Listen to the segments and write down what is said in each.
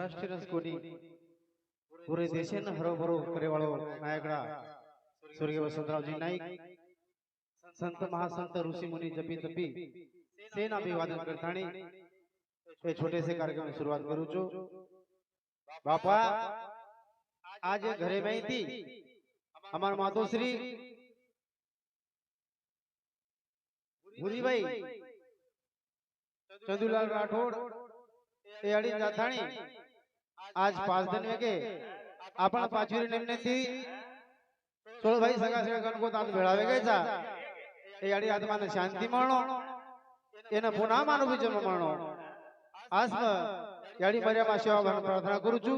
महाराष्ट्र रसकोनी पूरे देशन हरोभरो करेवाळो नायकड़ा स्वर्गीय वसंतराव जी नाईक संत महासंत ऋषि मुनि जपी तपी सेना अभिवादन करतानी ये छोटे से कार्यक्रम में शुरुआत करू छो। बापा आज घरे में थी हमार मातोश्री भूरी भाई चंदूलाल राठौड़ ये अड़ी जाथाणी आज 5 दिन में के आपण पाचुरी नेमने थी सोळ भाई सगा सगा गणको तान भेळावे गयचा ए अड़ी आत्माने शांति मळणो एना पुन्हा मानवी जन्म मळणो आज याडी मर्यामा सेवा भान प्रार्थना करू छु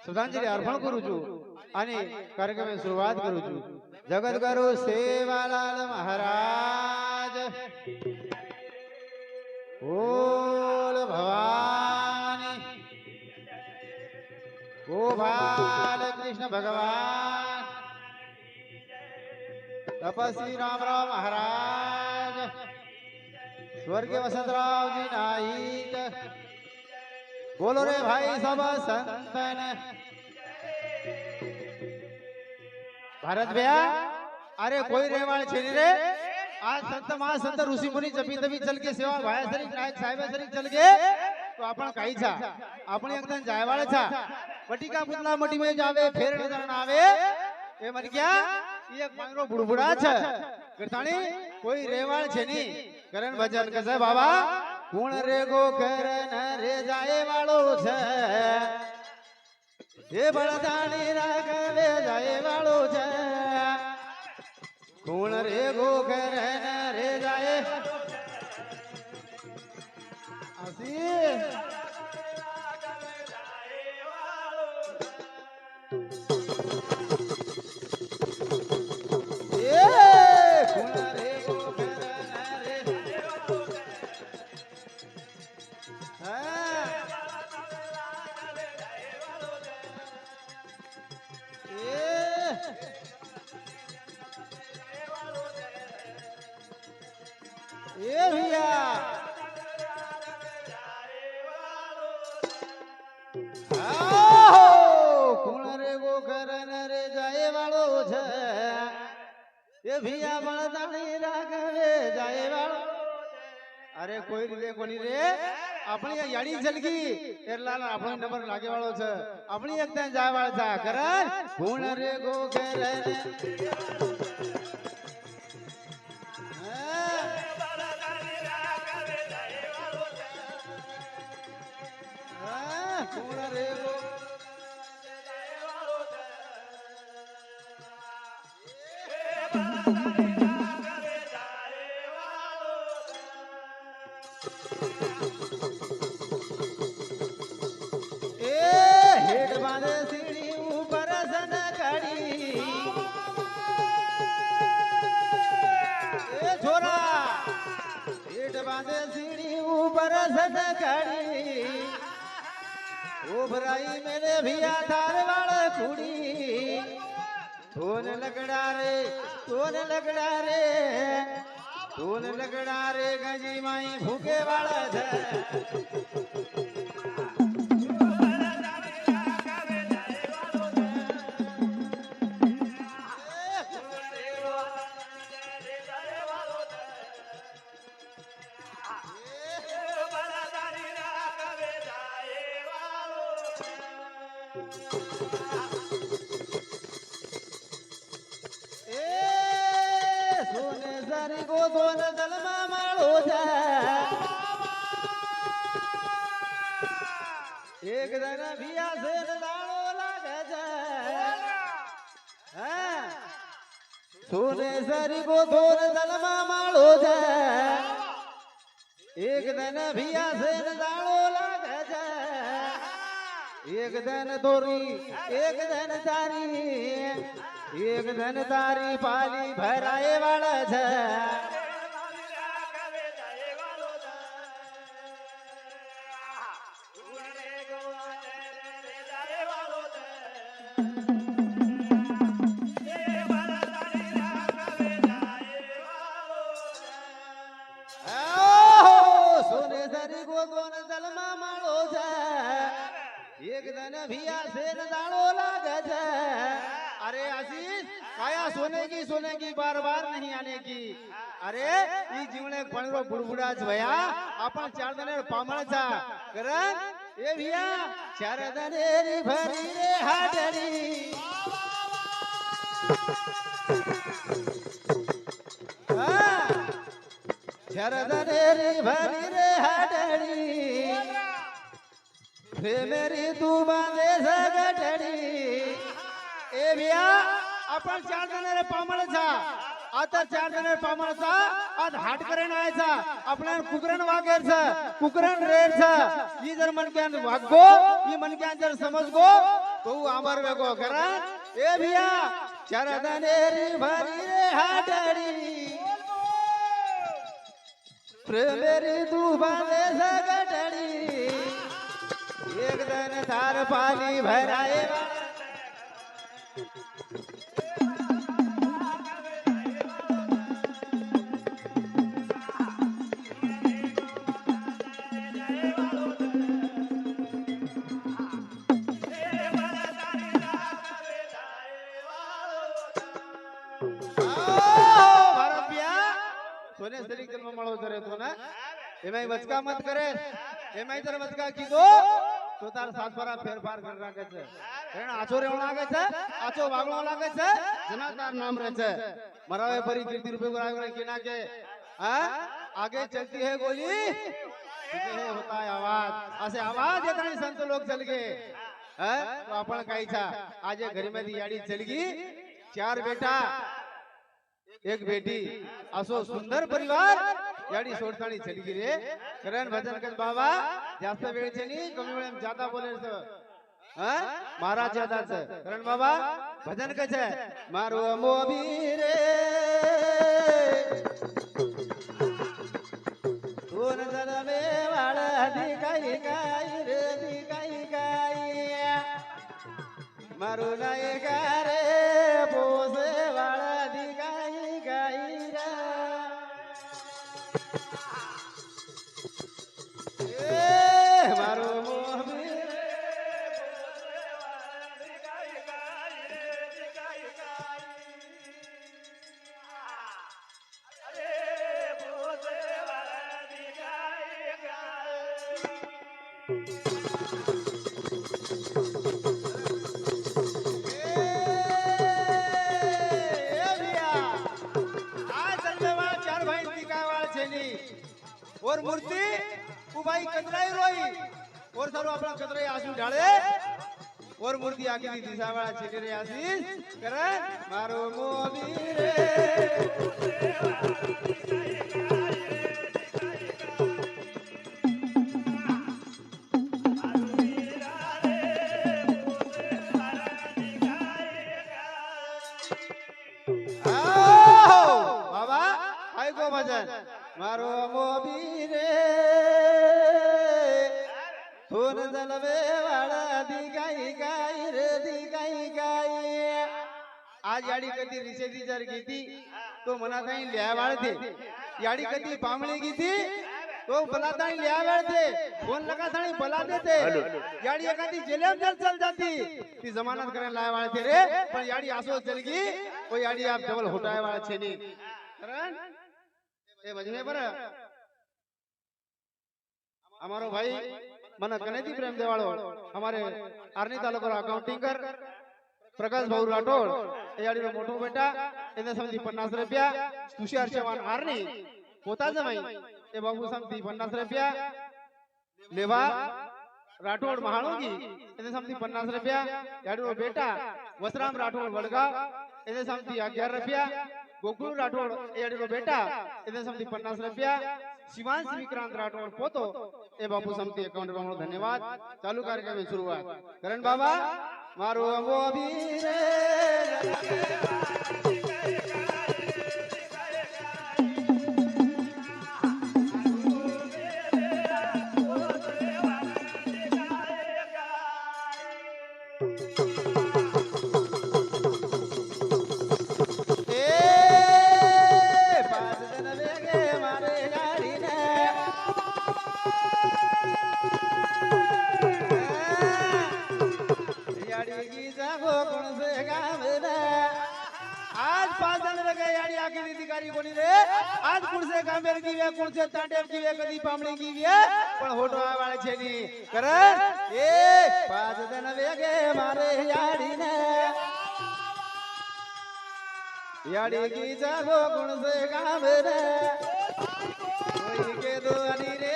श्रद्धांजलि अर्पण करू छु आणि कार्यक्रम शुरुआत करू छु। जगत गुरु सेवालाल महाराज बोल भवानी गोपाल कृष्ण भगवान तपस्वी रामराव महाराज स्वर्गीय वसंतराव जी नाईक बोलो रे भाई सब संतन भारत भैया अरे कोई रेवाड़ छे रे आज संत महासंत ऋषि मुनि जपी तपी चल के सेवा भाया सरी नायक साहेब सरी चल के तो आपण काही छा आपण एकदम जायवाळ छा बटिका पुतला मटी में जावे फेर नजर ना आवे ए मन क्या एक मांगरो बुड़बुड़ा छ करताणी कोई रेवाड़ छे नी करण भजन कसे बाबा कोण रे गो करन रे जाए वाळो छ ए बळदाणी रागवे जाए वाळो छ कोण रे गो करन रे जाए आसी ये भैया कुण रे गो करन रे जाए वाळो छ ये भैया बळदाणी रागवे जाए वाळो अरे कोई रे कोनी रे अपनी याडी जलगी एरला आपण नंबर लागे वाळो छ अपनी एकदा जाय वाळचा करन कुण रे गो करन उभराई मेरे भिया थार वाल कुड़ी धोन लगड़ा रे गजी माई भूखे वाला दोन जलमा माळो जा एक जन भिया से दाणो लागे जा सोने सरी को दोन जलमा माळो जा एक जन भिया से दाणो लागे जा एक जन तोरी एक जन तारी एक जन तारी पाली भराए वाला छ सोने सरी को दोन जलमा माळो छ एक दिन भिया से न दाड़ो लागे छे। अरे आशीष काया सोने की बार बार नहीं आने की। अरे ई जीवने पणरो बुड़बुड़ा ज भया अपन 4 दिन पामण छा करन ए भिया 4 दिन री भरी रे हाडड़ी शरदनेरी भरी रे हाडड़ी मेरी तू बांधे सगटड़ी ए भैया आपण 4 जण पामण छा आता 4 जण पामण छा आज हाट करेन आयचा आपल्यान कुकरण वागेर छ कुकरण रेर छ ई जर मन के वागो ई मन के जर समझगो तो आमर वेगो करा ए भैया शरदनेरी भरी रे हाडड़ी मेरी तू बांधे सगटड़ी एक दिन थार पानी भराए सोने सरी कल में मळो करे तो ना एमाई वचका मत करे एमाई जर वचका कीधो तो तार सासपरा फेरफार कर राखे छे कारण आचो रेवण लागे छे आचो वागळो लागे छे जना तार नाम रहे छे मरावे परी कीर्ति रूपे को किना के हां आगे चलती है गोली तुझे होता है आवाज ऐसे आवाज इतने संत लोग चल गए हैं तो अपन काई छा आज घर में दियाड़ी चल गई 4 बेटा एक बेटी असो सुंदर परिवार याडी सोडतानी चली गी रे करण भजन कर बाबा जास्त वेळ छेनी कमी वेळेम ज्यादा बोले छ हां महाराज ज्यादा छ करण बाबा भजन के छे मारो मोबी रे तोन जलमे वाळा दिखाई गाई रे दिखाई गाई मारो नायका रे बोसे वाळा दिखाई गाई रे ए मारो मोहबी और मूर्ति उबाई कतराई रोई और सारो अपना कतराई आंसू ढाले और मूर्ति आगे दी दिशा वाला छेले रे आशीष करे मारो मोबी रे बाबा आई को भजन मारो मोबी रे थोन जलवे वाला दिखाई गाई रे दिखाई गाई आज याडी कधी रिसेदी जर गीती तो मना थाई ल्यावाळ थे याडी कधी पामळी गीती तो बलाताई ल्यावाळ थे फोन लगा थाई बला देते याडी एखादी जेलेम जर चल जाती ती जमानत करे लायवाळ थे रे पण याडी आसो चलगी ओ याडी आप डबल होटाय वाळा छेनी कारण ए भजने पर हमारो भाई मन कनेती प्रेम देवाळो हमारे आर्नी तालुका अकाउंटिंग कर प्रकाश भाऊ राठोड ए याडी मोठो बेटा एने समजी 50 रुपया तुषार चव्हाण आर्नी होता जमाई ए बाबू समजी 50 रुपया लेवा राठोड महाळोगी एने समजी 50 रुपया याडी बेटा वसराम राठोड वडगाव एने समजी 11 रुपया गोकुळ राठोड एडी बेटा एने समजी 50 रुपया शिवांश विक्रांत राठोड पोतो ए बापू समती अकाउंट में धन्यवाद चालू कार्यक्रम में शुरुआत करण बाबा मारो मोबी रे કે યાડી આખી દીધી કોની રે આજ કુણસે ગાંભેર ગીવે કુણસે તાંડેવ ગીવે કદી પામણી ગીવે પણ હોટો આ વાળે છે ની કરે એ પાજ દન વેગે મારે યાડી ને યાડી કી જાગો કુણસે ગાંભેર કોઈ કે દો અની રે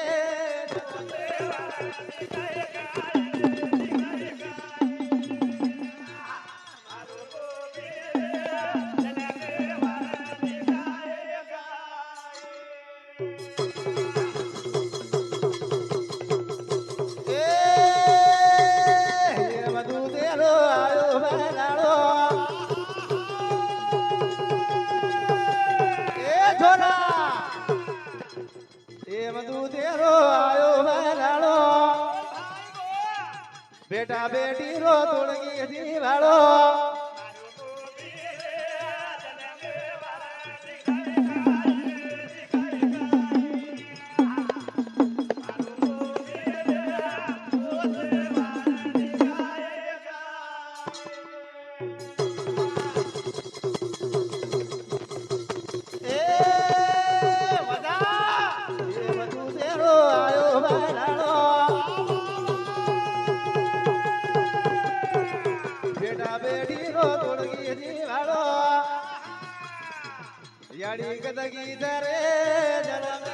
बेटा बेटी रो तोड़गी दीवालो याड़ी कदगी दरे जन्म